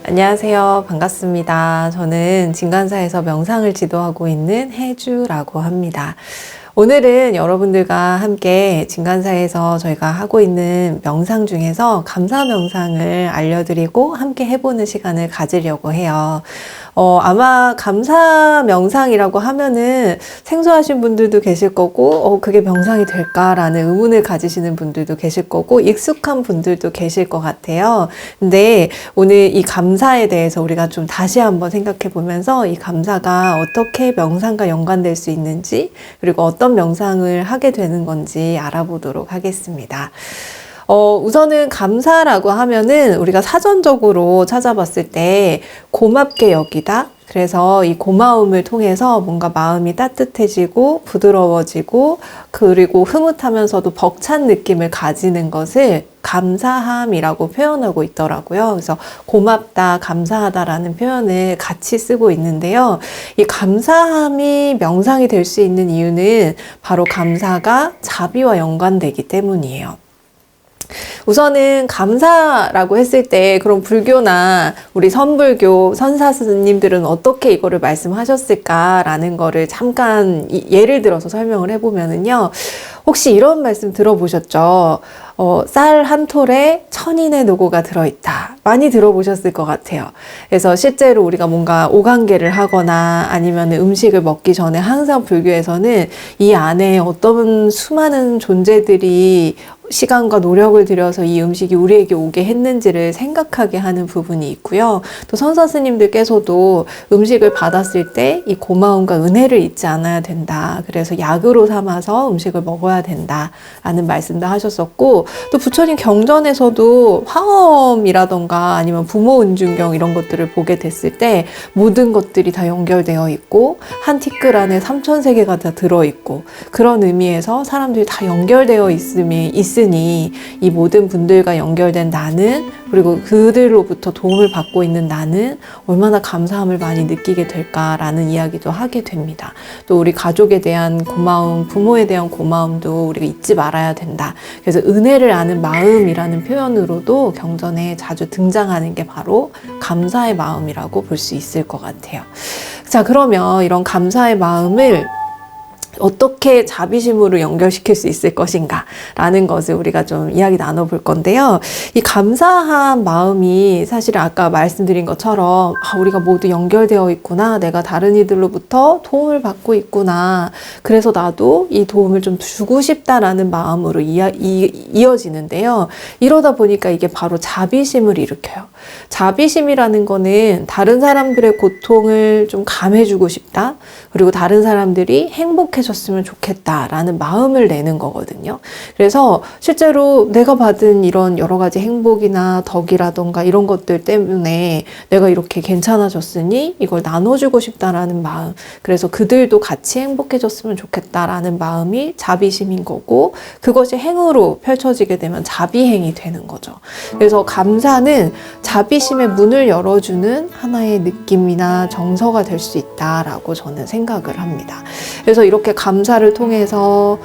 안녕하세요. 반갑습니다. 저는 진간사에서 명상을 지도하고 있는 혜주라고 합니다. 오늘은 여러분들과 함께 진간사에서 저희가 하고 있는 명상 중에서 감사 명상을 알려드리고 함께 해보는 시간을 가지려고 해요. 아마 감사 명상이라고 하면은 생소하신 분들도 계실 거고, 그게 명상이 될까라는 의문을 가지시는 분들도 계실 거고, 익숙한 분들도 계실 것 같아요. 근데 오늘 이 감사에 대해서 우리가 좀 다시 한번 생각해 보면서 이 감사가 어떻게 명상과 연관될 수 있는지, 그리고 어떤 명상을 하게 되는 건지 알아보도록 하겠습니다. 우선은 감사라고 하면은 우리가 사전적으로 찾아봤을 때 고맙게 여기다. 그래서 이 고마움을 통해서 뭔가 마음이 따뜻해지고 부드러워지고 그리고 흐뭇하면서도 벅찬 느낌을 가지는 것을 감사함이라고 표현하고 있더라고요. 그래서 고맙다, 감사하다라는 표현을 같이 쓰고 있는데요. 이 감사함이 명상이 될 수 있는 이유는 바로 감사가 자비와 연관되기 때문이에요. 우선은 감사라고 했을 때 그럼 불교나 우리 선불교 선사 스님들은 어떻게 이거를 말씀하셨을까라는 거를 잠깐 예를 들어서 설명을 해보면은요. 혹시 이런 말씀 들어보셨죠? 쌀 한 톨에 천인의 노고가 들어있다. 많이 들어보셨을 것 같아요. 그래서 실제로 우리가 뭔가 오간계를 하거나 아니면 음식을 먹기 전에 항상 불교에서는 이 안에 어떤 수많은 존재들이 시간과 노력을 들여서 이 음식이 우리에게 오게 했는지를 생각하게 하는 부분이 있고요. 또 선사 스님들께서도 음식을 받았을 때 이 고마움과 은혜를 잊지 않아야 된다. 그래서 약으로 삼아서 음식을 먹어야 된다라는 말씀도 하셨었고, 또 부처님 경전에서도 화엄이라던가 아니면 부모 은중경 이런 것들을 보게 됐을 때 모든 것들이 다 연결되어 있고 한 티끌 안에 3000세계가 다 들어있고, 그런 의미에서 사람들이 다 연결되어 있으니 이 모든 분들과 연결된 나는, 그리고 그들로부터 도움을 받고 있는 나는 얼마나 감사함을 많이 느끼게 될까라는 이야기도 하게 됩니다. 또 우리 가족에 대한 고마움, 부모에 대한 고마움도 우리가 잊지 말아야 된다. 그래서 은혜를 아는 마음이라는 표현으로도 경전에 자주 등장하는 게 바로 감사의 마음이라고 볼 수 있을 것 같아요. 자, 그러면 이런 감사의 마음을 어떻게 자비심으로 연결시킬 수 있을 것인가 라는 것을 우리가 좀 이야기 나눠볼 건데요. 이 감사한 마음이 사실 아까 말씀드린 것처럼 우리가 모두 연결되어 있구나, 내가 다른 이들로부터 도움을 받고 있구나, 그래서 나도 이 도움을 좀 주고 싶다라는 마음으로 이어지는데요. 이러다 보니까 이게 바로 자비심을 일으켜요. 자비심이라는 거는 다른 사람들의 고통을 좀 감해주고 싶다, 그리고 다른 사람들이 행복해졌으면 좋겠다라는 마음을 내는 거거든요. 그래서 실제로 내가 받은 이런 여러 가지 행복이나 덕이라던가 이런 것들 때문에 내가 이렇게 괜찮아졌으니 이걸 나눠주고 싶다라는 마음, 그래서 그들도 같이 행복해졌으면 좋겠다라는 마음이 자비심인 거고, 그것이 행으로 펼쳐지게 되면 자비행이 되는 거죠. 그래서 감사는 자비심의 문을 열어주는 하나의 느낌이나 정서가 될 수 있다라고 저는 생각을 합니다. 그래서 이렇게 감사를 통해서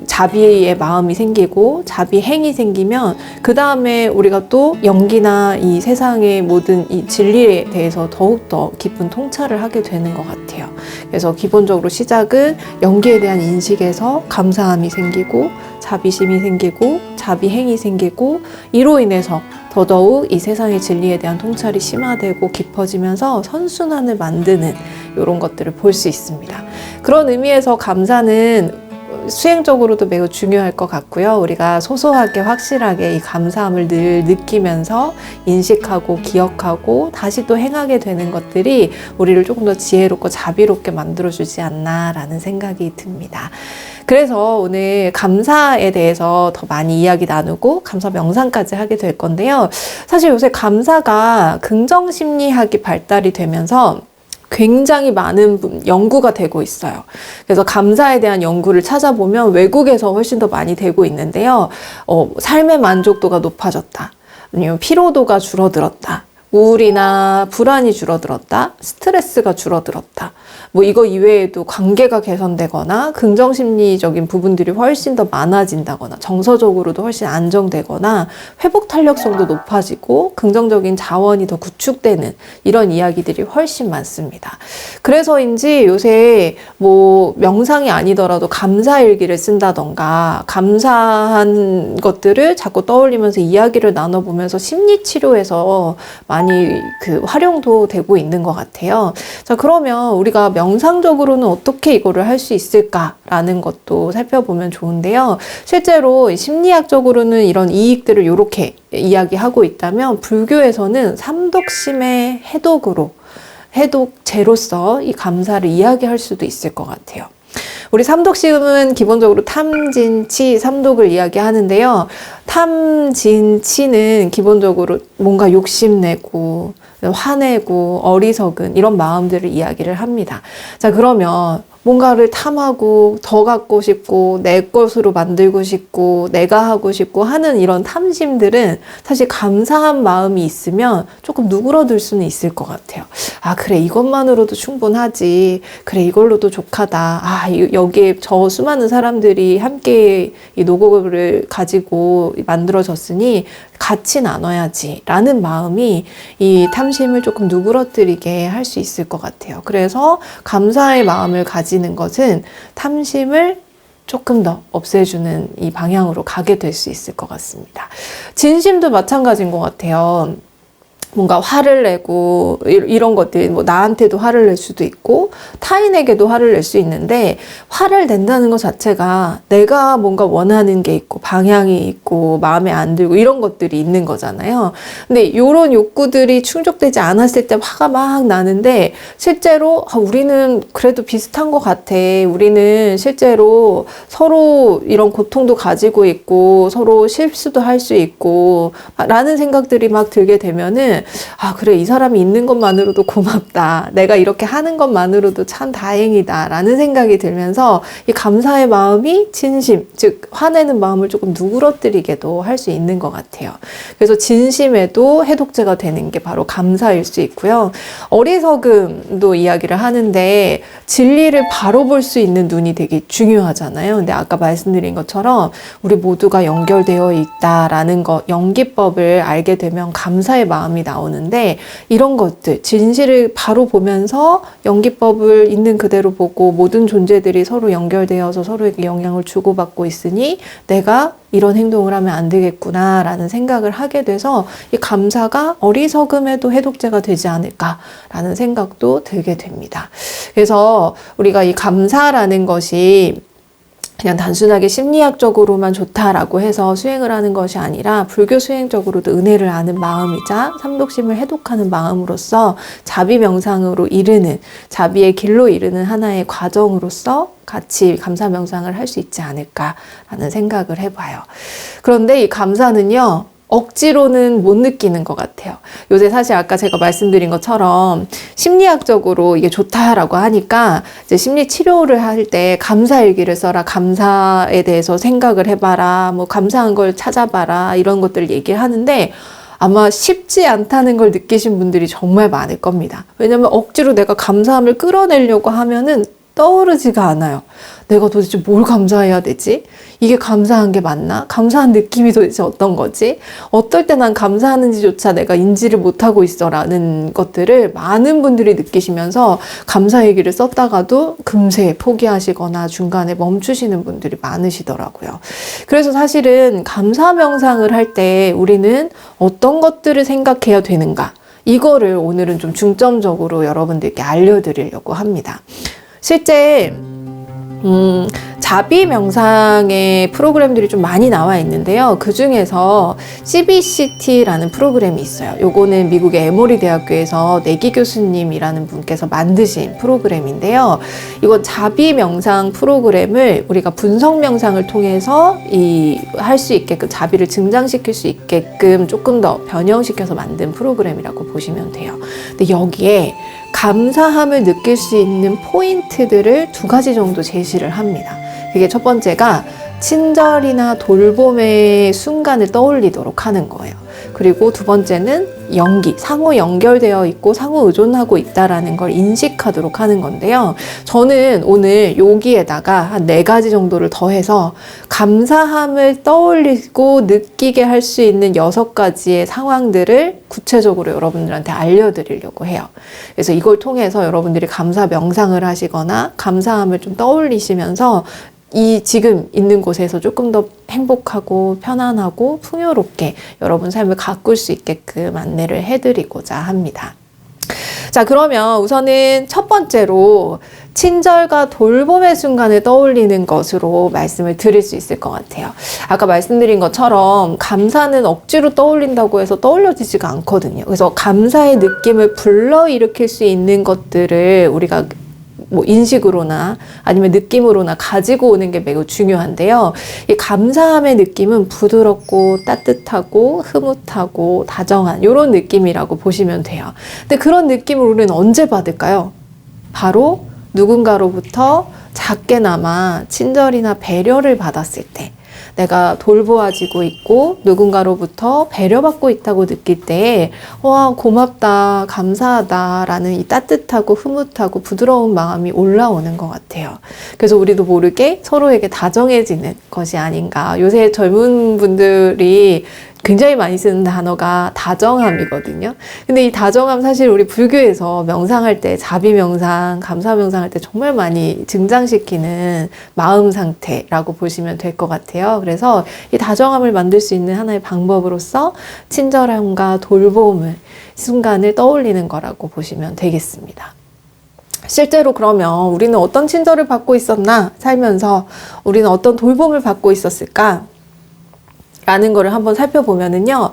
자비의 마음이 생기고 자비행이 생기면 그 다음에 우리가 또 연기나 이 세상의 모든 이 진리에 대해서 더욱더 깊은 통찰을 하게 되는 것 같아요. 그래서 기본적으로 시작은 연기에 대한 인식에서 감사함이 생기고 자비심이 생기고 자비행이 생기고, 이로 인해서 더더욱 이 세상의 진리에 대한 통찰이 심화되고 깊어지면서 선순환을 만드는 이런 것들을 볼 수 있습니다. 그런 의미에서 감사는 수행적으로도 매우 중요할 것 같고요. 우리가 소소하게 확실하게 이 감사함을 늘 느끼면서 인식하고 기억하고 다시 또 행하게 되는 것들이 우리를 조금 더 지혜롭고 자비롭게 만들어주지 않나라는 생각이 듭니다. 그래서 오늘 감사에 대해서 더 많이 이야기 나누고 감사 명상까지 하게 될 건데요. 사실 요새 감사가 긍정심리학이 발달이 되면서 굉장히 많은 연구가 되고 있어요. 그래서 감사에 대한 연구를 찾아보면 외국에서 훨씬 더 많이 되고 있는데요. 삶의 만족도가 높아졌다, 아니면 피로도가 줄어들었다, 우울이나 불안이 줄어들었다, 스트레스가 줄어들었다. 뭐 이거 이외에도 관계가 개선되거나 긍정심리적인 부분들이 훨씬 더 많아진다거나 정서적으로도 훨씬 안정되거나 회복 탄력성도 높아지고 긍정적인 자원이 더 구축되는 이런 이야기들이 훨씬 많습니다. 그래서인지 요새 뭐 명상이 아니더라도 감사일기를 쓴다던가 감사한 것들을 자꾸 떠올리면서 이야기를 나눠보면서 심리치료에서 많이 활용도 되고 있는 것 같아요. 자, 그러면 우리가 명상적으로는 어떻게 이거를 할 수 있을까라는 것도 살펴보면 좋은데요. 실제로 심리학적으로는 이런 이익들을 이렇게 이야기하고 있다면 불교에서는 삼독심의 해독제로서 이 감사를 이야기할 수도 있을 것 같아요. 우리 삼독심은 기본적으로 탐진치 삼독을 이야기하는데요. 탐진치는 기본적으로 뭔가 욕심내고 화내고 어리석은 이런 마음들을 이야기를 합니다. 자, 그러면 뭔가를 탐하고 더 갖고 싶고 내 것으로 만들고 싶고 내가 하고 싶고 하는 이런 탐심들은 사실 감사한 마음이 있으면 조금 누그러들 수는 있을 것 같아요. 아, 그래, 이것만으로도 충분하지. 그래, 이걸로도 족하다. 아, 여기에 저 수많은 사람들이 함께 이 노고를 가지고 만들어졌으니 같이 나눠야지 라는 마음이 이 탐심을 조금 누그러뜨리게 할 수 있을 것 같아요. 그래서 감사의 마음을 가지는 것은 탐심을 조금 더 없애주는 이 방향으로 가게 될 수 있을 것 같습니다. 진심도 마찬가지인 것 같아요. 뭔가 화를 내고 이런 것들, 뭐 나한테도 화를 낼 수도 있고 타인에게도 화를 낼 수 있는데, 화를 낸다는 것 자체가 내가 뭔가 원하는 게 있고 방향이 있고 마음에 안 들고 이런 것들이 있는 거잖아요. 근데 이런 욕구들이 충족되지 않았을 때 화가 막 나는데, 실제로 우리는 그래도 비슷한 것 같아, 우리는 실제로 서로 이런 고통도 가지고 있고 서로 실수도 할 수 있고 라는 생각들이 막 들게 되면은, 아, 그래, 이 사람이 있는 것만으로도 고맙다, 내가 이렇게 하는 것만으로도 참 다행이다 라는 생각이 들면서 이 감사의 마음이 진심, 즉 화내는 마음을 조금 누그러뜨리게도 할 수 있는 것 같아요. 그래서 진심에도 해독제가 되는 게 바로 감사일 수 있고요. 어리석음도 이야기를 하는데, 진리를 바로 볼 수 있는 눈이 되게 중요하잖아요. 근데 아까 말씀드린 것처럼 우리 모두가 연결되어 있다라는 것, 연기법을 알게 되면 감사의 마음이 나오는데, 이런 것들, 진실을 바로 보면서 연기법을 있는 그대로 보고 모든 존재들이 서로 연결되어서 서로에게 영향을 주고받고 있으니 내가 이런 행동을 하면 안 되겠구나 라는 생각을 하게 돼서 이 감사가 어리석음에도 해독제가 되지 않을까라는 생각도 들게 됩니다. 그래서 우리가 이 감사라는 것이 그냥 단순하게 심리학적으로만 좋다라고 해서 수행을 하는 것이 아니라 불교 수행적으로도 은혜를 아는 마음이자 삼독심을 해독하는 마음으로서 자비 명상으로 이르는, 자비의 길로 이르는 하나의 과정으로서 같이 감사 명상을 할 수 있지 않을까라는 생각을 해봐요. 그런데 이 감사는요, 억지로는 못 느끼는 것 같아요. 요새 사실 아까 제가 말씀드린 것처럼 심리학적으로 이게 좋다라고 하니까 이제 심리 치료를 할 때 감사일기를 써라, 감사에 대해서 생각을 해봐라, 뭐 감사한 걸 찾아봐라, 이런 것들을 얘기를 하는데, 아마 쉽지 않다는 걸 느끼신 분들이 정말 많을 겁니다. 왜냐면 억지로 내가 감사함을 끌어내려고 하면은 떠오르지가 않아요. 내가 도대체 뭘 감사해야 되지? 이게 감사한 게 맞나? 감사한 느낌이 도대체 어떤 거지? 어떨 때 난 감사하는지조차 내가 인지를 못하고 있어 라는 것들을 많은 분들이 느끼시면서 감사 얘기를 썼다가도 금세 포기하시거나 중간에 멈추시는 분들이 많으시더라고요. 그래서 사실은 감사 명상을 할 때 우리는 어떤 것들을 생각해야 되는가? 이거를 오늘은 좀 중점적으로 여러분들께 알려드리려고 합니다. 실제 자비 명상의 프로그램들이 좀 많이 나와 있는데요. 그 중에서 CBCT라는 프로그램이 있어요. 요거는 미국의 에모리 대학교에서 내기 교수님이라는 분께서 만드신 프로그램인데요. 이건 자비 명상 프로그램을 우리가 분석 명상을 통해서 할 수 있게끔, 자비를 증장시킬 수 있게끔 조금 더 변형시켜서 만든 프로그램이라고 보시면 돼요. 근데 여기에 감사함을 느낄 수 있는 포인트들을 2가지 정도 제시를 합니다. 그게 첫 번째가 친절이나 돌봄의 순간을 떠올리도록 하는 거예요. 그리고 두 번째는 연기, 상호 연결되어 있고 상호 의존하고 있다라는 걸 인식하도록 하는 건데요. 저는 오늘 여기에다가 한 4가지 정도를 더해서 감사함을 떠올리고 느끼게 할 수 있는 6가지의 상황들을 구체적으로 여러분들한테 알려드리려고 해요. 그래서 이걸 통해서 여러분들이 감사 명상을 하시거나 감사함을 좀 떠올리시면서 이 지금 있는 곳에서 조금 더 행복하고 편안하고 풍요롭게 여러분 삶을 가꿀 수 있게끔 안내를 해드리고자 합니다. 자, 그러면 우선은 첫 번째로 친절과 돌봄의 순간을 떠올리는 것으로 말씀을 드릴 수 있을 것 같아요. 아까 말씀드린 것처럼 감사는 억지로 떠올린다고 해서 떠올려지지가 않거든요. 그래서 감사의 느낌을 불러일으킬 수 있는 것들을 우리가 뭐 인식으로나 아니면 느낌으로나 가지고 오는 게 매우 중요한데요. 이 감사함의 느낌은 부드럽고 따뜻하고 흐뭇하고 다정한 이런 느낌이라고 보시면 돼요. 근데 그런 느낌을 우리는 언제 받을까요? 바로 누군가로부터 작게나마 친절이나 배려를 받았을 때, 내가 돌보아지고 있고 누군가로부터 배려받고 있다고 느낄 때 와, 고맙다, 감사하다 라는 이 따뜻하고 흐뭇하고 부드러운 마음이 올라오는 것 같아요. 그래서 우리도 모르게 서로에게 다정해지는 것이 아닌가. 요새 젊은 분들이 굉장히 많이 쓰는 단어가 다정함이거든요. 근데 이 다정함 사실 우리 불교에서 명상할 때 자비명상, 감사명상할 때 정말 많이 증장시키는 마음 상태라고 보시면 될 것 같아요. 그래서 이 다정함을 만들 수 있는 하나의 방법으로서 친절함과 돌봄을 순간을 떠올리는 거라고 보시면 되겠습니다. 실제로 그러면 우리는 어떤 친절을 받고 있었나? 살면서 우리는 어떤 돌봄을 받고 있었을까? 라는 거를 한번 살펴보면은요.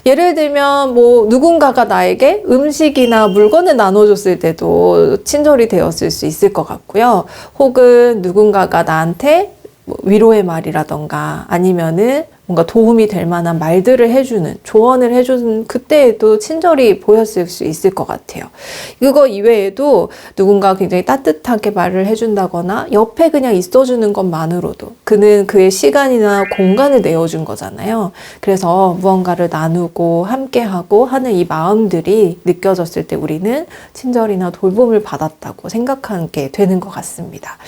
예를 들면 뭐 누군가가 나에게 음식이나 물건을 나눠줬을 때도 친절이 되었을 수 있을 것 같고요. 혹은 누군가가 나한테 뭐 위로의 말이라던가 아니면은 뭔가 도움이 될 만한 말들을 해주는, 조언을 해주는 그때에도 친절이 보였을 수 있을 것 같아요. 그거 이외에도 누군가 굉장히 따뜻하게 말을 해준다거나 옆에 그냥 있어주는 것만으로도 그는 그의 시간이나 공간을 내어준 거잖아요. 그래서 무언가를 나누고 함께하고 하는 이 마음들이 느껴졌을 때 우리는 친절이나 돌봄을 받았다고 생각하게 되는 것 같습니다.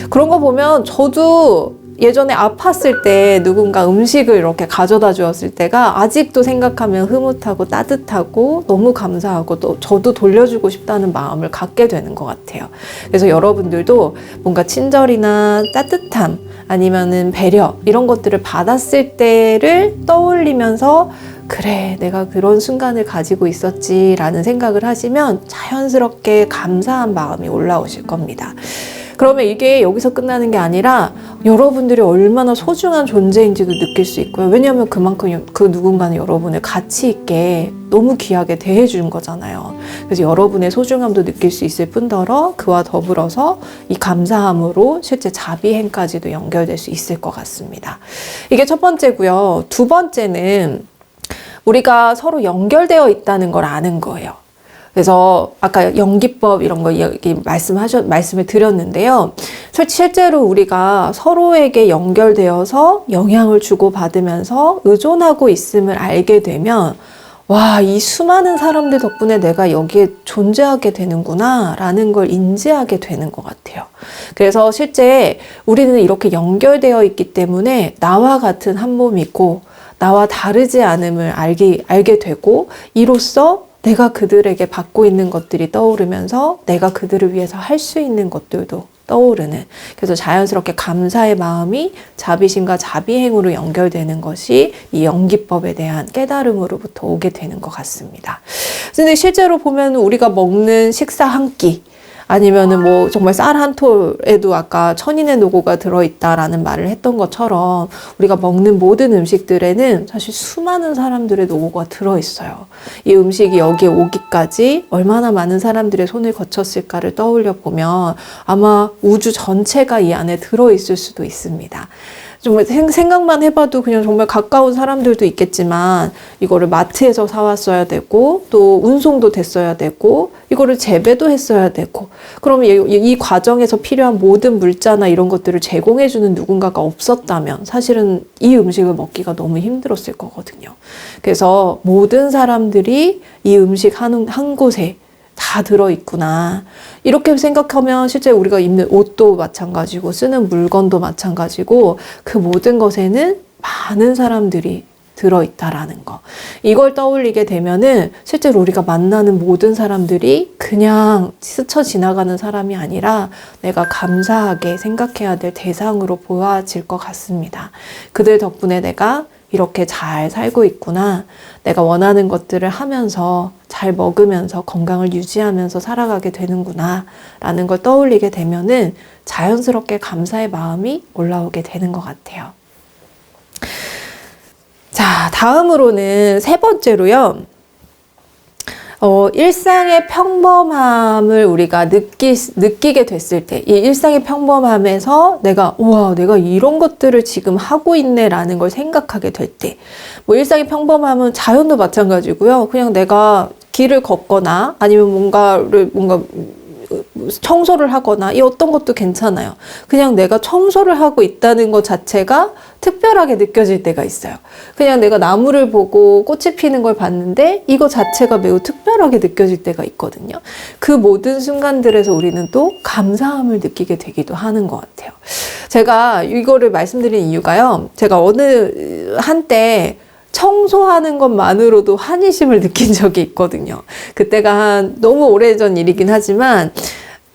그런 거 보면 저도 예전에 아팠을 때 누군가 음식을 이렇게 가져다 주었을 때가 아직도 생각하면 흐뭇하고 따뜻하고 너무 감사하고 또 저도 돌려주고 싶다는 마음을 갖게 되는 것 같아요. 그래서 여러분들도 뭔가 친절이나 따뜻함 아니면은 배려 이런 것들을 받았을 때를 떠올리면서 그래, 내가 그런 순간을 가지고 있었지 라는 생각을 하시면 자연스럽게 감사한 마음이 올라오실 겁니다. 그러면 이게 여기서 끝나는 게 아니라 여러분들이 얼마나 소중한 존재인지도 느낄 수 있고요. 왜냐하면 그만큼 그 누군가는 여러분을 가치 있게 너무 귀하게 대해준 거잖아요. 그래서 여러분의 소중함도 느낄 수 있을 뿐더러 그와 더불어서 이 감사함으로 실제 자비행까지도 연결될 수 있을 것 같습니다. 이게 첫 번째고요. 두 번째는 우리가 서로 연결되어 있다는 걸 아는 거예요. 그래서 아까 연기법 이런 거 말씀을 드렸는데요. 실제로 우리가 서로에게 연결되어서 영향을 주고받으면서 의존하고 있음을 알게 되면 와, 이 수많은 사람들 덕분에 내가 여기에 존재하게 되는구나 라는 걸 인지하게 되는 것 같아요. 그래서 실제 우리는 이렇게 연결되어 있기 때문에 나와 같은 한 몸이고 나와 다르지 않음을 알게 되고 이로써 내가 그들에게 받고 있는 것들이 떠오르면서 내가 그들을 위해서 할 수 있는 것들도 떠오르는, 그래서 자연스럽게 감사의 마음이 자비심과 자비행으로 연결되는 것이 이 연기법에 대한 깨달음으로부터 오게 되는 것 같습니다. 근데 실제로 보면 우리가 먹는 식사 한 끼 아니면은 뭐 정말 쌀 한 톨에도 아까 천인의 노고가 들어있다라는 말을 했던 것처럼 우리가 먹는 모든 음식들에는 사실 수많은 사람들의 노고가 들어있어요. 이 음식이 여기에 오기까지 얼마나 많은 사람들의 손을 거쳤을까를 떠올려 보면 아마 우주 전체가 이 안에 들어있을 수도 있습니다. 정말 생각만 해봐도 그냥 정말 가까운 사람들도 있겠지만 이거를 마트에서 사왔어야 되고 또 운송도 됐어야 되고 이거를 재배도 했어야 되고 그러면 이 과정에서 필요한 모든 물자나 이런 것들을 제공해주는 누군가가 없었다면 사실은 이 음식을 먹기가 너무 힘들었을 거거든요. 그래서 모든 사람들이 이 음식 한 곳에 다 들어있구나. 이렇게 생각하면 실제 우리가 입는 옷도 마찬가지고 쓰는 물건도 마찬가지고 그 모든 것에는 많은 사람들이 들어있다라는 거. 이걸 떠올리게 되면은 실제로 우리가 만나는 모든 사람들이 그냥 스쳐 지나가는 사람이 아니라 내가 감사하게 생각해야 될 대상으로 보아질 것 같습니다. 그들 덕분에 내가 이렇게 잘 살고 있구나. 내가 원하는 것들을 하면서 잘 먹으면서 건강을 유지하면서 살아가게 되는구나. 라는 걸 떠올리게 되면은 자연스럽게 감사의 마음이 올라오게 되는 것 같아요. 자, 다음으로는 세 번째로요. 일상의 평범함을 우리가 느끼게 됐을 때, 이 일상의 평범함에서 우와, 내가 이런 것들을 지금 하고 있네, 라는 걸 생각하게 될 때, 뭐 일상의 평범함은 자연도 마찬가지고요. 그냥 내가 길을 걷거나 아니면 뭔가 청소를 하거나 이 어떤 것도 괜찮아요. 그냥 내가 청소를 하고 있다는 것 자체가 특별하게 느껴질 때가 있어요. 그냥 내가 나무를 보고 꽃이 피는 걸 봤는데 이거 자체가 매우 특별하게 느껴질 때가 있거든요. 그 모든 순간들에서 우리는 또 감사함을 느끼게 되기도 하는 것 같아요. 제가 이거를 말씀드린 이유가요. 제가 어느 한때 청소하는 것만으로도 환희심을 느낀 적이 있거든요. 그때가 너무 오래전 일이긴 하지만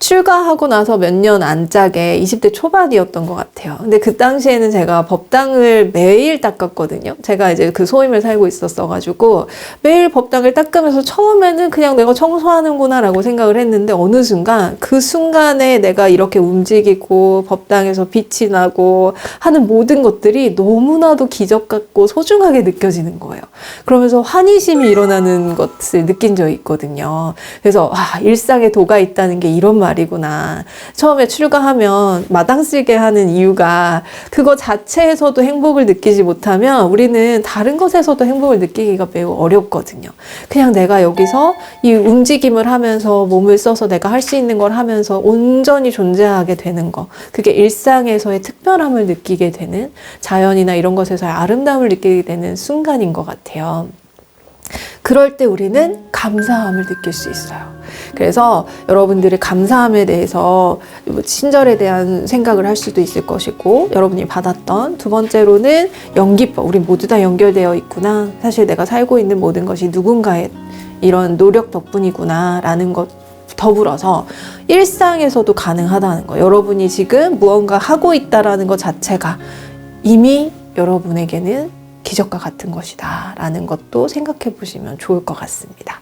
출가하고 나서 몇 년 안짝에 20대 초반이었던 것 같아요. 근데 그 당시에는 제가 법당을 매일 닦았거든요. 제가 이제 그 소임을 살고 있었어가지고 매일 법당을 닦으면서 처음에는 그냥 내가 청소하는구나 라고 생각을 했는데 어느 순간 그 순간에 내가 이렇게 움직이고 법당에서 빛이 나고 하는 모든 것들이 너무나도 기적 같고 소중하게 느껴지는 거예요. 그러면서 환희심이 일어나는 것을 느낀 적이 있거든요. 그래서 일상에 도가 있다는 게 이런 말이구나. 처음에 출가하면 마당 쓸게 하는 이유가 그거 자체에서도 행복을 느끼지 못하면 우리는 다른 것에서도 행복을 느끼기가 매우 어렵거든요. 그냥 내가 여기서 이 움직임을 하면서 몸을 써서 내가 할 수 있는 걸 하면서 온전히 존재하게 되는 거. 그게 일상에서의 특별함을 느끼게 되는 자연이나 이런 것에서의 아름다움을 느끼게 되는 순간인 것 같아요. 그럴 때 우리는 감사함을 느낄 수 있어요. 그래서 여러분들이 감사함에 대해서 친절에 대한 생각을 할 수도 있을 것이고 여러분이 받았던 두 번째로는 연기법. 우리 모두 다 연결되어 있구나. 사실 내가 살고 있는 모든 것이 누군가의 이런 노력 덕분이구나 라는 것 더불어서 일상에서도 가능하다는 거. 여러분이 지금 무언가 하고 있다라는 것 자체가 이미 여러분에게는 기적과 같은 것이다 라는 것도 생각해 보시면 좋을 것 같습니다.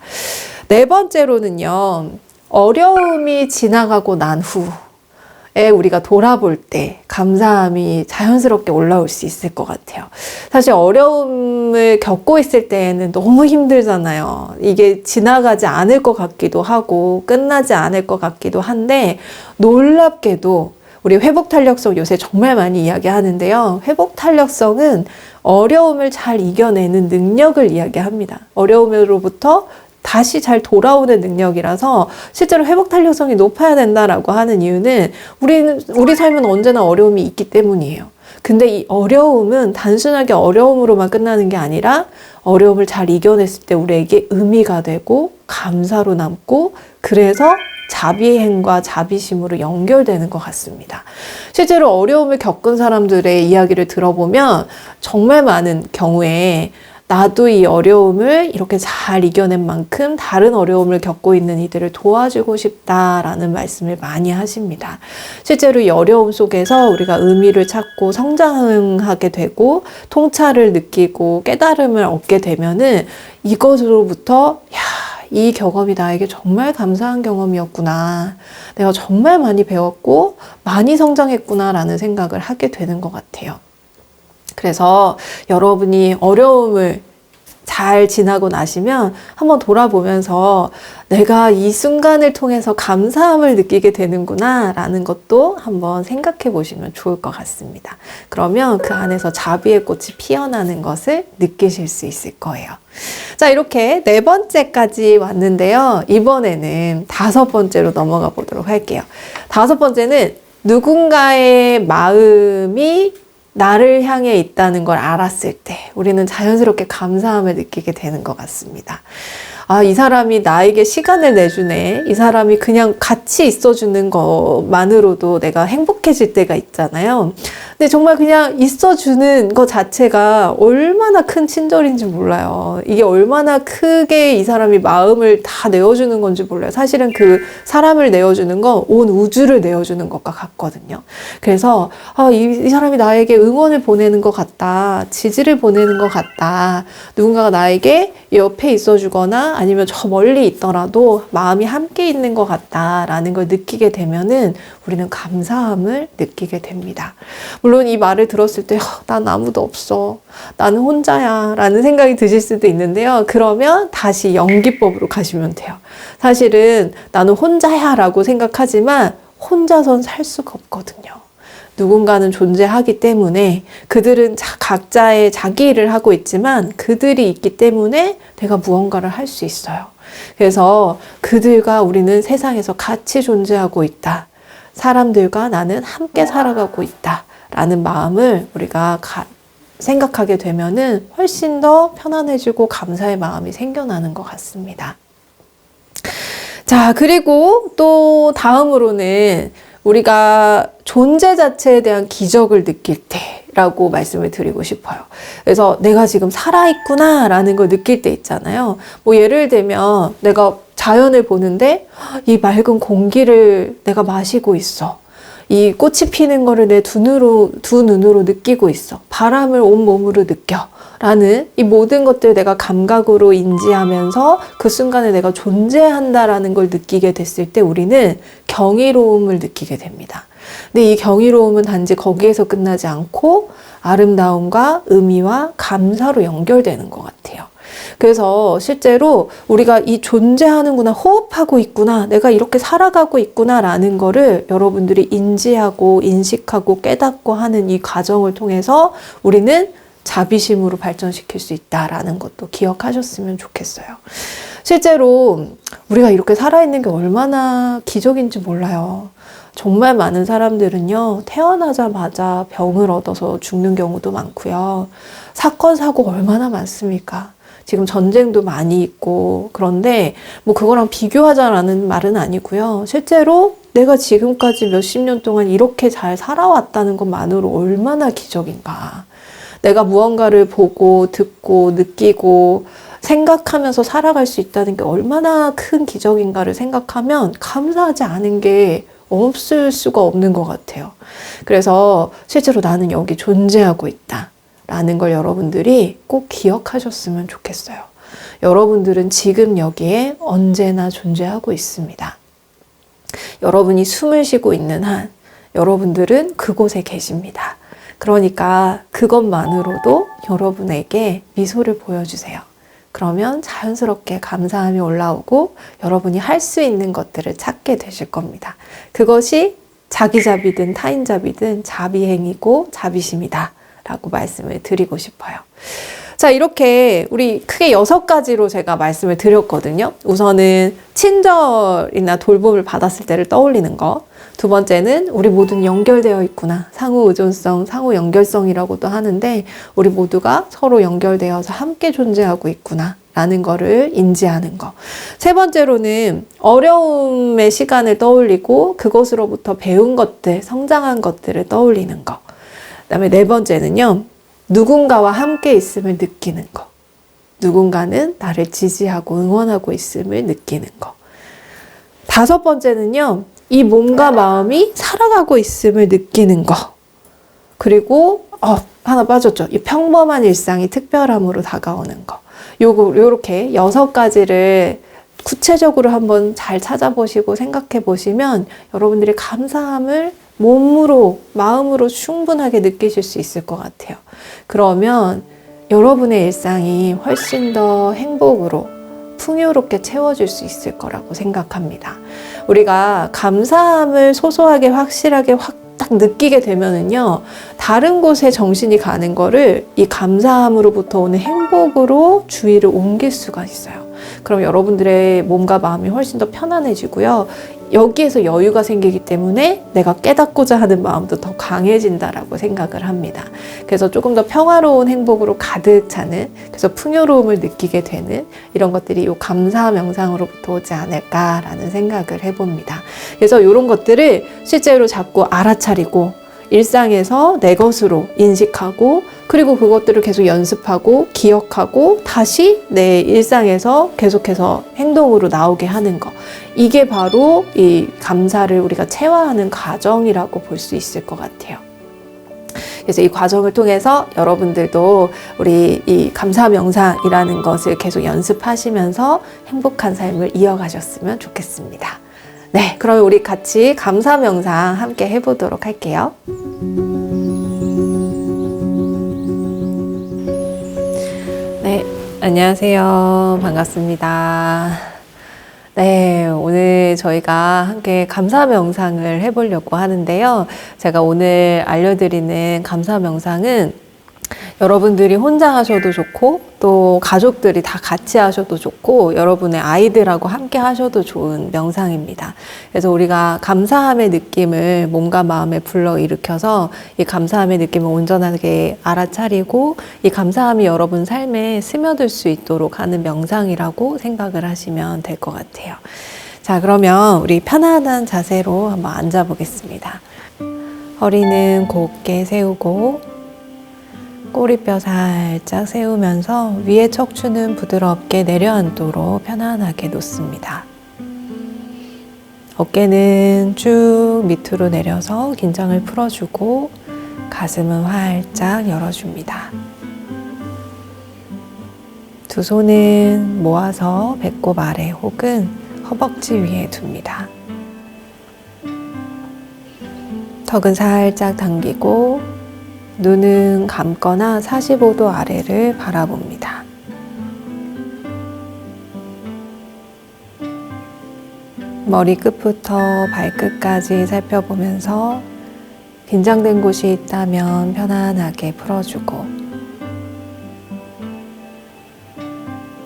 네 번째로는요. 어려움이 지나가고 난 후에 우리가 돌아볼 때 감사함이 자연스럽게 올라올 수 있을 것 같아요. 사실 어려움을 겪고 있을 때에는 너무 힘들잖아요. 이게 지나가지 않을 것 같기도 하고 끝나지 않을 것 같기도 한데 놀랍게도 우리 회복탄력성 요새 정말 많이 이야기하는데요. 회복탄력성은 어려움을 잘 이겨내는 능력을 이야기합니다. 어려움으로부터 다시 잘 돌아오는 능력이라서 실제로 회복탄력성이 높아야 된다라고 하는 이유는 우리 삶은 언제나 어려움이 있기 때문이에요. 근데 이 어려움은 단순하게 어려움으로만 끝나는 게 아니라 어려움을 잘 이겨냈을 때 우리에게 의미가 되고 감사로 남고 그래서 자비행과 자비심으로 연결되는 것 같습니다. 실제로 어려움을 겪은 사람들의 이야기를 들어보면 정말 많은 경우에 나도 이 어려움을 이렇게 잘 이겨낸 만큼 다른 어려움을 겪고 있는 이들을 도와주고 싶다라는 말씀을 많이 하십니다. 실제로 이 어려움 속에서 우리가 의미를 찾고 성장하게 되고 통찰을 느끼고 깨달음을 얻게 되면은 이것으로부터 이 경험이 나에게 정말 감사한 경험이었구나. 내가 정말 많이 배웠고 많이 성장했구나 라는 생각을 하게 되는 것 같아요. 그래서 여러분이 어려움을 잘 지나고 나시면 한번 돌아보면서 내가 이 순간을 통해서 감사함을 느끼게 되는구나 라는 것도 한번 생각해 보시면 좋을 것 같습니다. 그러면 그 안에서 자비의 꽃이 피어나는 것을 느끼실 수 있을 거예요. 자, 이렇게 4번째까지 왔는데요. 이번에는 5번째로 넘어가 보도록 할게요. 5번째는 누군가의 마음이 나를 향해 있다는 걸 알았을 때 우리는 자연스럽게 감사함을 느끼게 되는 것 같습니다. 아, 이 사람이 나에게 시간을 내주네. 이 사람이 그냥 같이 있어주는 것만으로도 내가 행복해질 때가 있잖아요. 근데 정말 그냥 있어주는 것 자체가 얼마나 큰 친절인지 몰라요. 이게 얼마나 크게 이 사람이 마음을 다 내어주는 건지 몰라요. 사실은 그 사람을 내어주는 건 온 우주를 내어주는 것과 같거든요. 그래서 이 사람이 나에게 응원을 보내는 것 같다. 지지를 보내는 것 같다. 누군가가 나에게 옆에 있어주거나 아니면 저 멀리 있더라도 마음이 함께 있는 것 같다라는 걸 느끼게 되면은 우리는 감사함을 느끼게 됩니다. 물론 이 말을 들었을 때 난 아무도 없어. 나는 혼자야 라는 생각이 드실 수도 있는데요. 그러면 다시 연기법으로 가시면 돼요. 사실은 나는 혼자야 라고 생각하지만 혼자선 살 수가 없거든요. 누군가는 존재하기 때문에 그들은 각자의 자기 일을 하고 있지만 그들이 있기 때문에 내가 무언가를 할 수 있어요. 그래서 그들과 우리는 세상에서 같이 존재하고 있다. 사람들과 나는 함께 살아가고 있다. 라는 마음을 우리가 생각하게 되면은 훨씬 더 편안해지고 감사의 마음이 생겨나는 것 같습니다. 자, 그리고 또 다음으로는 우리가 존재 자체에 대한 기적을 느낄 때라고 말씀을 드리고 싶어요. 그래서 내가 지금 살아있구나 라는 걸 느낄 때 있잖아요. 뭐 예를 들면 내가 자연을 보는데 이 맑은 공기를 내가 마시고 있어. 이 꽃이 피는 거를 내 두 눈으로 느끼고 있어. 바람을 온몸으로 느껴. 라는 이 모든 것들을 내가 감각으로 인지하면서 그 순간에 내가 존재한다라는 걸 느끼게 됐을 때 우리는 경이로움을 느끼게 됩니다. 근데 이 경이로움은 단지 거기에서 끝나지 않고 아름다움과 의미와 감사로 연결되는 것 같아요. 그래서 실제로 우리가 이 존재하는구나, 호흡하고 있구나, 내가 이렇게 살아가고 있구나 라는 거를 여러분들이 인지하고 인식하고 깨닫고 하는 이 과정을 통해서 우리는 자비심으로 발전시킬 수 있다라는 것도 기억하셨으면 좋겠어요. 실제로 우리가 이렇게 살아있는 게 얼마나 기적인지 몰라요. 정말 많은 사람들은요, 태어나자마자 병을 얻어서 죽는 경우도 많고요. 사건, 사고가 얼마나 많습니까? 지금 전쟁도 많이 있고, 그런데 뭐 그거랑 비교하자라는 말은 아니고요. 실제로 내가 지금까지 몇십 년 동안 이렇게 잘 살아왔다는 것만으로 얼마나 기적인가. 내가 무언가를 보고, 듣고, 느끼고, 생각하면서 살아갈 수 있다는 게 얼마나 큰 기적인가를 생각하면 감사하지 않은 게 없을 수가 없는 것 같아요. 그래서 실제로 나는 여기 존재하고 있다. 라는 걸 여러분들이 꼭 기억하셨으면 좋겠어요. 여러분들은 지금 여기에 언제나 존재하고 있습니다. 여러분이 숨을 쉬고 있는 한 여러분들은 그곳에 계십니다. 그러니까 그것만으로도 여러분에게 미소를 보여주세요. 그러면 자연스럽게 감사함이 올라오고 여러분이 할 수 있는 것들을 찾게 되실 겁니다. 그것이 자기자비든 타인자비든 자비행위고 자비심이다 라고 말씀을 드리고 싶어요. 자, 이렇게 우리 크게 6가지로 제가 말씀을 드렸거든요. 우선은 친절이나 돌봄을 받았을 때를 떠올리는 거. 두 번째는 우리 모두는 연결되어 있구나. 상호 의존성, 상호 연결성이라고도 하는데 우리 모두가 서로 연결되어서 함께 존재하고 있구나. 라는 거를 인지하는 거. 세 번째로는 어려움의 시간을 떠올리고 그것으로부터 배운 것들, 성장한 것들을 떠올리는 거. 그다음에 네 번째는요. 누군가와 함께 있음을 느끼는 거. 누군가는 나를 지지하고 응원하고 있음을 느끼는 거. 다섯 번째는요. 이 몸과 마음이 살아가고 있음을 느끼는 거. 그리고 하나 빠졌죠. 이 평범한 일상이 특별함으로 다가오는 거. 요렇게 6가지를 구체적으로 한번 잘 찾아보시고 생각해 보시면 여러분들이 감사함을 몸으로, 마음으로 충분하게 느끼실 수 있을 것 같아요. 그러면 여러분의 일상이 훨씬 더 행복으로 풍요롭게 채워질 수 있을 거라고 생각합니다. 우리가 감사함을 소소하게 확실하게 딱 느끼게 되면은요, 다른 곳에 정신이 가는 거를 이 감사함으로부터 오는 행복으로 주의를 옮길 수가 있어요. 그럼 여러분들의 몸과 마음이 훨씬 더 편안해지고요. 여기에서 여유가 생기기 때문에 내가 깨닫고자 하는 마음도 더 강해진다라고 생각을 합니다. 그래서 조금 더 평화로운 행복으로 가득 차는, 그래서 풍요로움을 느끼게 되는 이런 것들이 이 감사 명상으로부터 오지 않을까라는 생각을 해봅니다. 그래서 이런 것들을 실제로 자꾸 알아차리고 일상에서 내 것으로 인식하고, 그리고 그것들을 계속 연습하고 기억하고 다시 내 일상에서 계속해서 행동으로 나오게 하는 거, 이게 바로 이 감사를 우리가 체화하는 과정이라고 볼 수 있을 것 같아요. 그래서 이 과정을 통해서 여러분들도 우리 이 감사 명상이라는 것을 계속 연습하시면서 행복한 삶을 이어가셨으면 좋겠습니다. 네, 그럼 우리 같이 감사 명상 함께 해보도록 할게요. 네, 안녕하세요. 반갑습니다. 네, 오늘 저희가 함께 감사 명상을 해보려고 하는데요. 제가 오늘 알려드리는 감사 명상은 여러분들이 혼자 하셔도 좋고, 또 가족들이 다 같이 하셔도 좋고, 여러분의 아이들하고 함께 하셔도 좋은 명상입니다. 그래서 우리가 감사함의 느낌을 몸과 마음에 불러일으켜서 이 감사함의 느낌을 온전하게 알아차리고, 이 감사함이 여러분 삶에 스며들 수 있도록 하는 명상이라고 생각을 하시면 될 것 같아요. 자, 그러면 우리 편안한 자세로 한번 앉아 보겠습니다. 허리는 곧게 세우고, 꼬리뼈 살짝 세우면서 위에 척추는 부드럽게 내려앉도록 편안하게 놓습니다. 어깨는 쭉 밑으로 내려서 긴장을 풀어주고, 가슴은 활짝 열어줍니다. 두 손은 모아서 배꼽 아래 혹은 허벅지 위에 둡니다. 턱은 살짝 당기고, 눈은 감거나 45도 아래를 바라봅니다. 머리 끝부터 발끝까지 살펴보면서 긴장된 곳이 있다면 편안하게 풀어주고,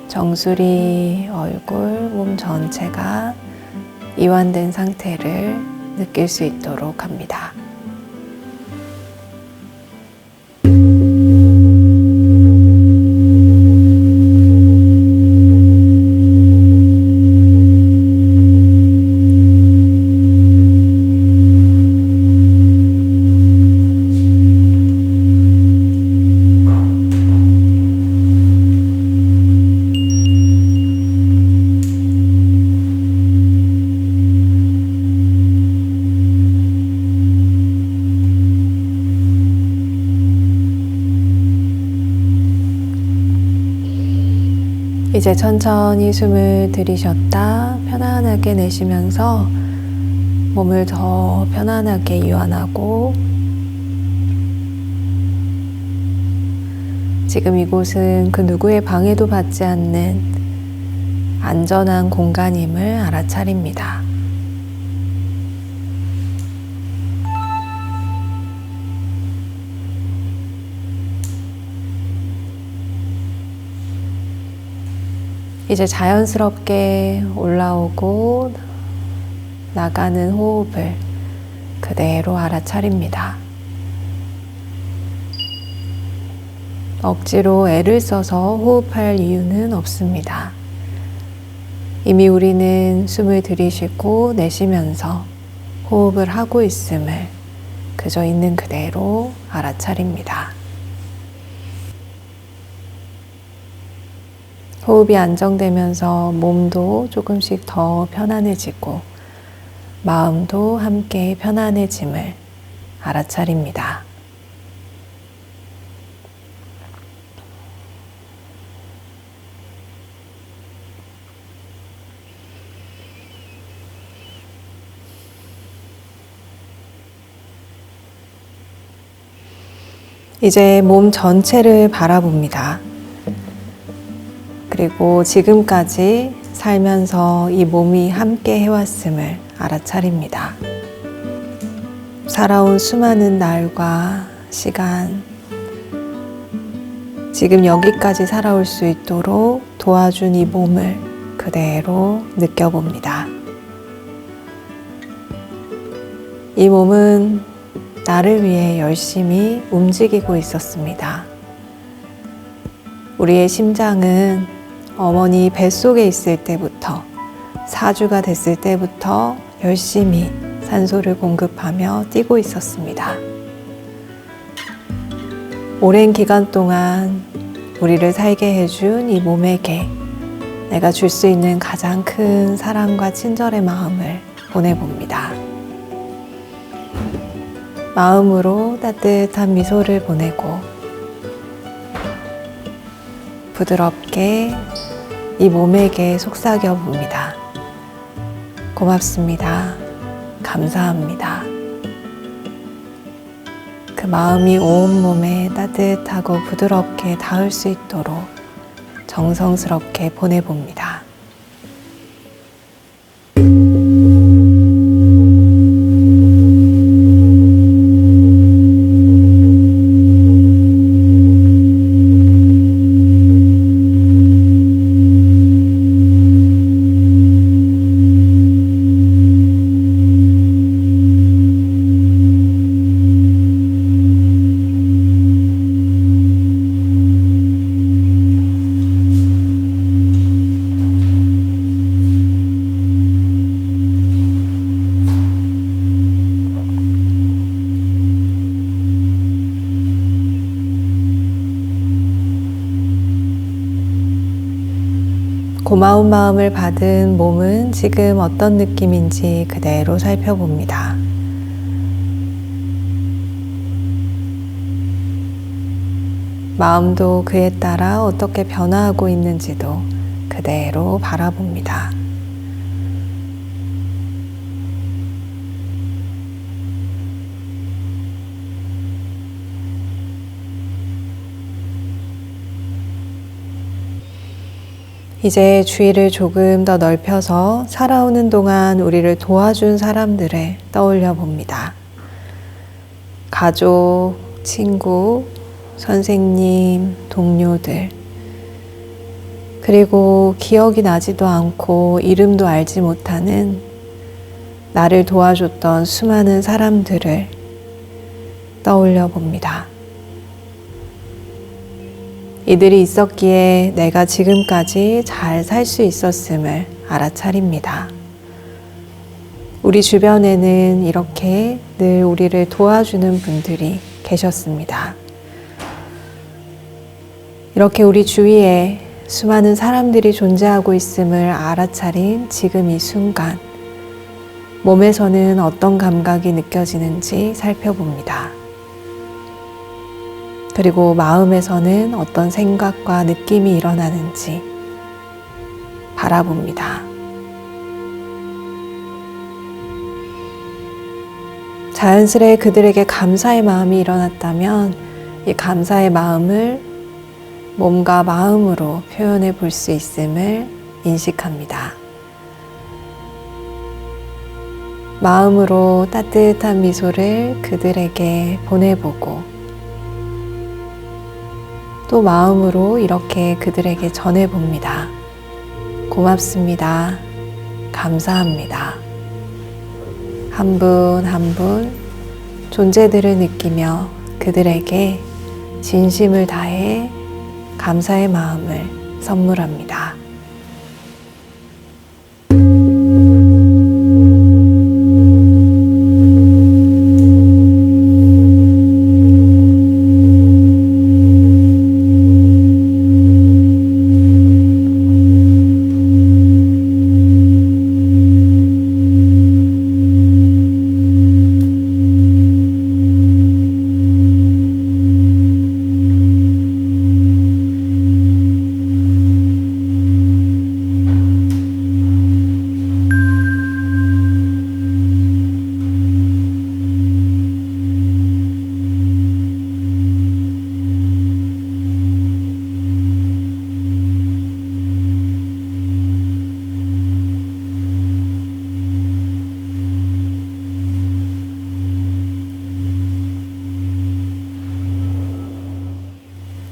정수리, 얼굴, 몸 전체가 이완된 상태를 느낄 수 있도록 합니다. 이제 천천히 숨을 들이쉬었다 편안하게 내쉬면서 몸을 더 편안하게 이완하고, 지금 이곳은 그 누구의 방해도 받지 않는 안전한 공간임을 알아차립니다. 이제 자연스럽게 올라오고 나가는 호흡을 그대로 알아차립니다. 억지로 애를 써서 호흡할 이유는 없습니다. 이미 우리는 숨을 들이쉬고 내쉬면서 호흡을 하고 있음을 그저 있는 그대로 알아차립니다. 호흡이 안정되면서 몸도 조금씩 더 편안해지고 마음도 함께 편안해짐을 알아차립니다. 이제 몸 전체를 바라봅니다. 그리고 지금까지 살면서 이 몸이 함께 해왔음을 알아차립니다. 살아온 수많은 날과 시간, 지금 여기까지 살아올 수 있도록 도와준 이 몸을 그대로 느껴봅니다. 이 몸은 나를 위해 열심히 움직이고 있었습니다. 우리의 심장은 어머니 뱃속에 있을 때부터, 사주가 됐을 때부터 열심히 산소를 공급하며 뛰고 있었습니다. 오랜 기간 동안 우리를 살게 해준 이 몸에게 내가 줄 수 있는 가장 큰 사랑과 친절의 마음을 보내봅니다. 마음으로 따뜻한 미소를 보내고 부드럽게 이 몸에게 속삭여 봅니다. 고맙습니다. 감사합니다. 그 마음이 온몸에 따뜻하고 부드럽게 닿을 수 있도록 정성스럽게 보내봅니다. 고마운 마음을 받은 몸은 지금 어떤 느낌인지 그대로 살펴봅니다. 마음도 그에 따라 어떻게 변화하고 있는지도 그대로 바라봅니다. 이제 주의를 조금 더 넓혀서 살아오는 동안 우리를 도와준 사람들을 떠올려 봅니다. 가족, 친구, 선생님, 동료들, 그리고 기억이 나지도 않고 이름도 알지 못하는 나를 도와줬던 수많은 사람들을 떠올려 봅니다. 이들이 있었기에 내가 지금까지 잘 살 수 있었음을 알아차립니다. 우리 주변에는 이렇게 늘 우리를 도와주는 분들이 계셨습니다. 이렇게 우리 주위에 수많은 사람들이 존재하고 있음을 알아차린 지금 이 순간, 몸에서는 어떤 감각이 느껴지는지 살펴봅니다. 그리고 마음에서는 어떤 생각과 느낌이 일어나는지 바라봅니다. 자연스레 그들에게 감사의 마음이 일어났다면 이 감사의 마음을 몸과 마음으로 표현해 볼 수 있음을 인식합니다. 마음으로 따뜻한 미소를 그들에게 보내보고 또 마음으로 이렇게 그들에게 전해봅니다. 고맙습니다. 감사합니다. 한 분 한 분 존재들을 느끼며 그들에게 진심을 다해 감사의 마음을 선물합니다.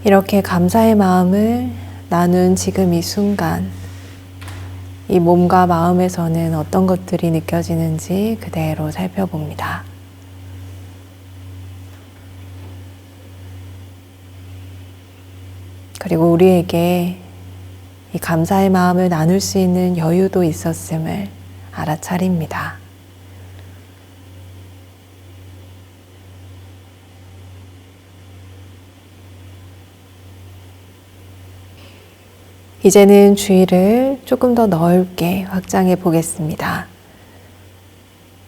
이렇게 감사의 마음을 나눈 지금 이 순간, 이 몸과 마음에서는 어떤 것들이 느껴지는지 그대로 살펴봅니다. 그리고 우리에게 이 감사의 마음을 나눌 수 있는 여유도 있었음을 알아차립니다. 이제는 주의를 조금 더 넓게 확장해 보겠습니다.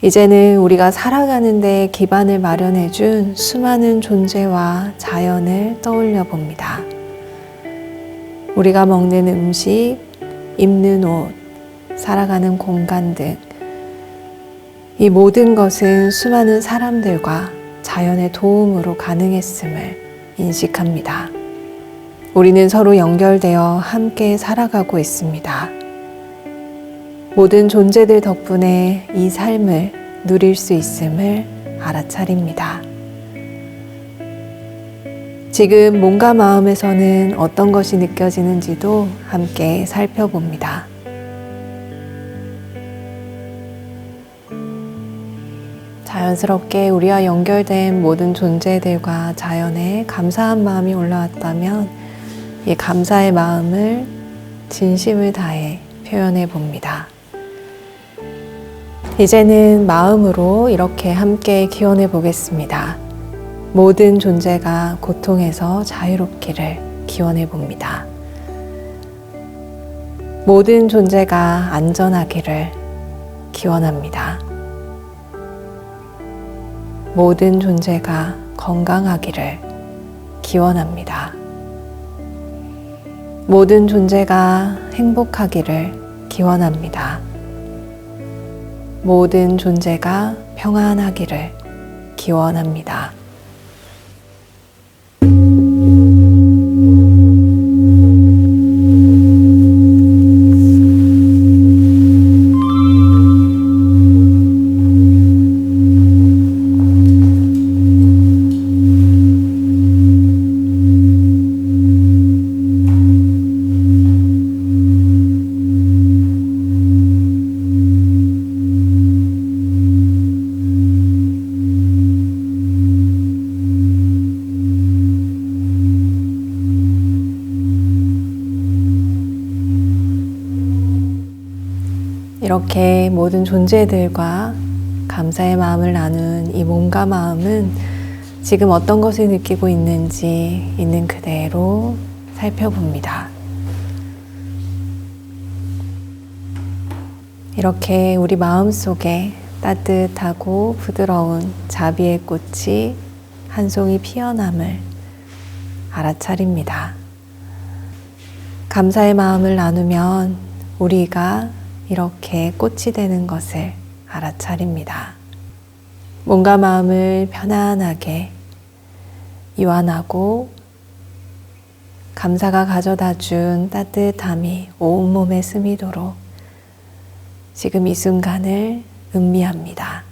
이제는 우리가 살아가는 데 기반을 마련해 준 수많은 존재와 자연을 떠올려 봅니다. 우리가 먹는 음식, 입는 옷, 살아가는 공간 등 이 모든 것은 수많은 사람들과 자연의 도움으로 가능했음을 인식합니다. 우리는 서로 연결되어 함께 살아가고 있습니다. 모든 존재들 덕분에 이 삶을 누릴 수 있음을 알아차립니다. 지금 몸과 마음에서는 어떤 것이 느껴지는지도 함께 살펴봅니다. 자연스럽게 우리와 연결된 모든 존재들과 자연에 감사한 마음이 올라왔다면 이 감사의 마음을 진심을 다해 표현해 봅니다. 이제는 마음으로 이렇게 함께 기원해 보겠습니다. 모든 존재가 고통에서 자유롭기를 기원해 봅니다. 모든 존재가 안전하기를 기원합니다. 모든 존재가 건강하기를 기원합니다. 모든 존재가 행복하기를 기원합니다. 모든 존재가 평안하기를 기원합니다. 이렇게 모든 존재들과 감사의 마음을 나눈 이 몸과 마음은 지금 어떤 것을 느끼고 있는지 있는 그대로 살펴봅니다. 이렇게 우리 마음속에 따뜻하고 부드러운 자비의 꽃이 한 송이 피어남을 알아차립니다. 감사의 마음을 나누면 우리가 이렇게 꽃이 되는 것을 알아차립니다. 몸과 마음을 편안하게 이완하고 감사가 가져다 준 따뜻함이 온몸에 스미도록 지금 이 순간을 음미합니다.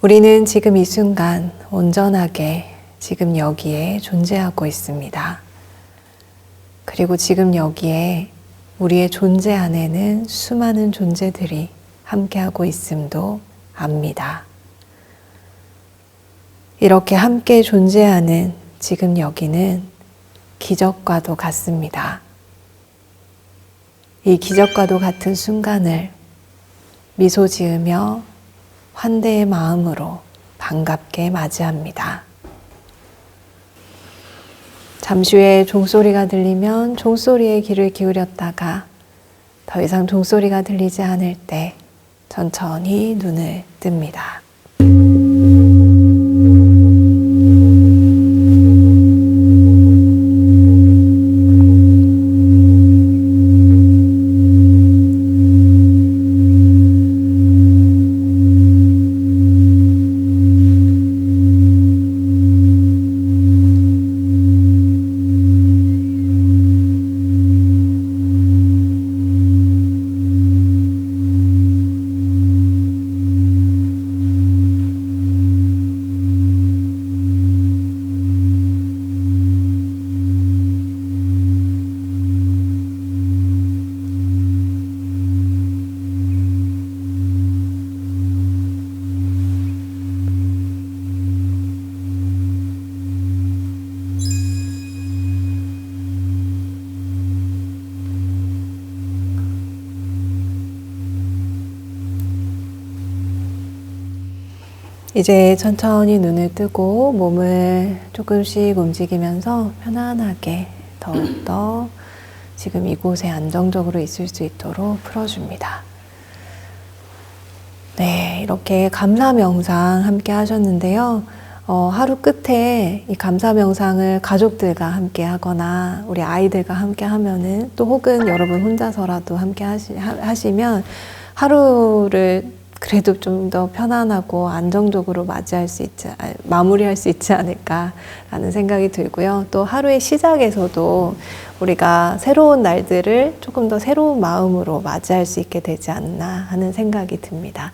우리는 지금 이 순간 온전하게 지금 여기에 존재하고 있습니다. 그리고 지금 여기에 우리의 존재 안에는 수많은 존재들이 함께하고 있음도 압니다. 이렇게 함께 존재하는 지금 여기는 기적과도 같습니다. 이 기적과도 같은 순간을 미소 지으며 환대의 마음으로 반갑게 맞이합니다. 잠시 후에 종소리가 들리면 종소리에 귀를 기울였다가 더 이상 종소리가 들리지 않을 때 천천히 눈을 뜹니다. 이제 천천히 눈을 뜨고 몸을 조금씩 움직이면서 편안하게 더욱더 지금 이곳에 안정적으로 있을 수 있도록 풀어줍니다. 네, 이렇게 감사 명상 함께 하셨는데요. 하루 끝에 이 감사 명상을 가족들과 함께 하거나 우리 아이들과 함께 하면은 또 혹은 여러분 혼자서라도 함께 하시면 하루를 그래도 좀 더 편안하고 안정적으로 마무리할 수 있지 않을까라는 생각이 들고요. 또 하루의 시작에서도 우리가 새로운 날들을 조금 더 새로운 마음으로 맞이할 수 있게 되지 않나 하는 생각이 듭니다.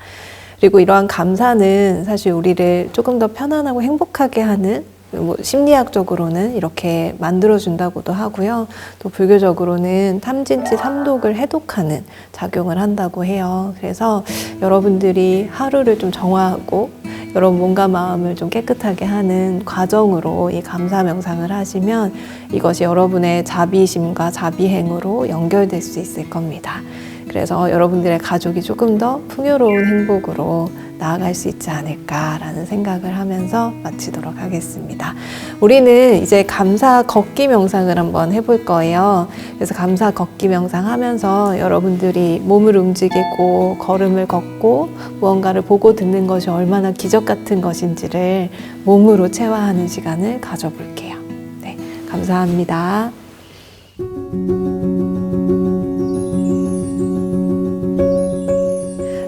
그리고 이러한 감사는 사실 우리를 조금 더 편안하고 행복하게 하는 심리학적으로는 이렇게 만들어준다고도 하고요. 또 불교적으로는 탐진치 삼독을 해독하는 작용을 한다고 해요. 그래서 여러분들이 하루를 좀 정화하고 여러분 몸과 마음을 좀 깨끗하게 하는 과정으로 이 감사 명상을 하시면 이것이 여러분의 자비심과 자비행으로 연결될 수 있을 겁니다. 그래서 여러분들의 가족이 조금 더 풍요로운 행복으로 나아갈 수 있지 않을까라는 생각을 하면서 마치도록 하겠습니다. 우리는 이제 감사 걷기 명상을 한번 해볼 거예요. 그래서 감사 걷기 명상 하면서 여러분들이 몸을 움직이고 걸음을 걷고 무언가를 보고 듣는 것이 얼마나 기적 같은 것인지를 몸으로 체화하는 시간을 가져볼게요. 네, 감사합니다.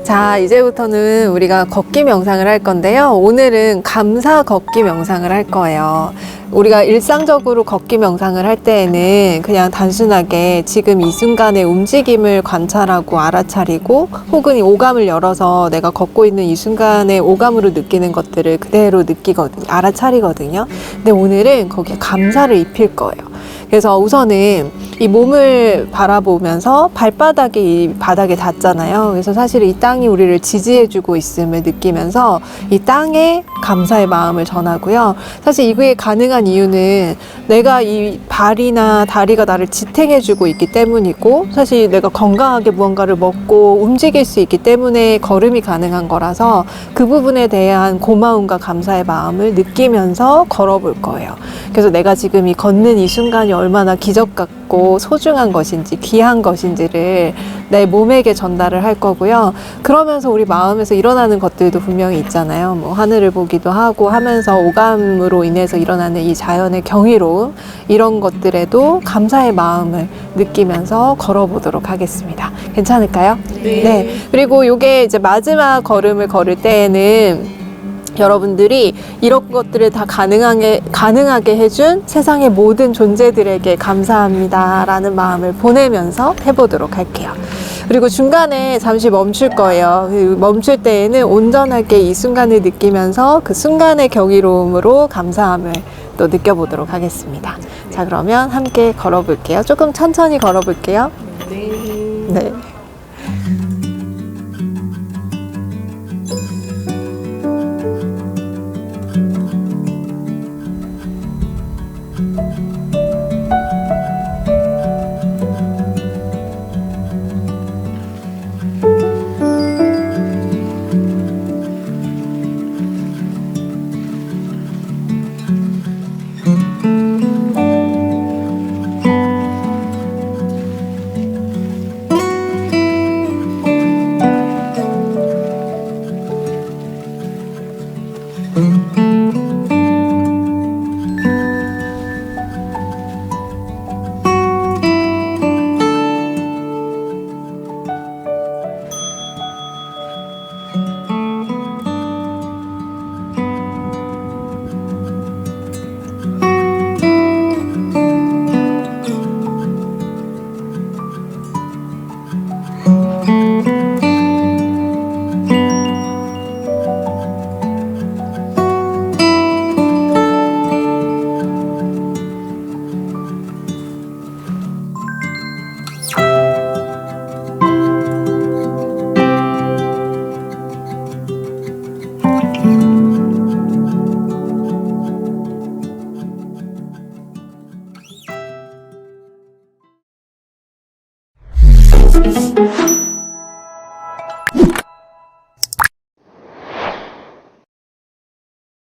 자, 이제부터는 우리가 걷기 명상을 할 건데요. 오늘은 감사 걷기 명상을 할 거예요. 우리가 일상적으로 걷기 명상을 할 때에는 그냥 단순하게 지금 이 순간의 움직임을 관찰하고 알아차리고 혹은 이 오감을 열어서 내가 걷고 있는 이 순간의 오감으로 느끼는 것들을 그대로 알아차리거든요. 근데 오늘은 거기에 감사를 입힐 거예요. 그래서 우선은 이 몸을 바라보면서 발바닥이 이 바닥에 닿잖아요. 그래서 사실 이 땅이 우리를 지지해주고 있음을 느끼면서 이 땅에 감사의 마음을 전하고요. 사실 이게 가능한 이유는 내가 이 발이나 다리가 나를 지탱해주고 있기 때문이고 사실 내가 건강하게 무언가를 먹고 움직일 수 있기 때문에 걸음이 가능한 거라서 그 부분에 대한 고마움과 감사의 마음을 느끼면서 걸어볼 거예요. 그래서 내가 지금 이 걷는 이 순간이 얼마나 기적 같고 소중한 것인지 귀한 것인지를 내 몸에게 전달을 할 거고요. 그러면서 우리 마음에서 일어나는 것들도 분명히 있잖아요. 뭐 하늘을 보기도 하고 하면서 오감으로 인해서 일어나는 이 자연의 경이로움 이런 것들에도 감사의 마음을 느끼면서 걸어보도록 하겠습니다. 괜찮을까요? 네. 그리고 이게 이제 마지막 걸음을 걸을 때에는 여러분들이 이런 것들을 다 가능하게 해준 세상의 모든 존재들에게 감사합니다 라는 마음을 보내면서 해보도록 할게요. 그리고 중간에 잠시 멈출 거예요. 멈출 때에는 온전하게 이 순간을 느끼면서 그 순간의 경이로움으로 감사함을 또 느껴보도록 하겠습니다. 자, 그러면 함께 걸어볼게요. 조금 천천히 걸어볼게요. 네.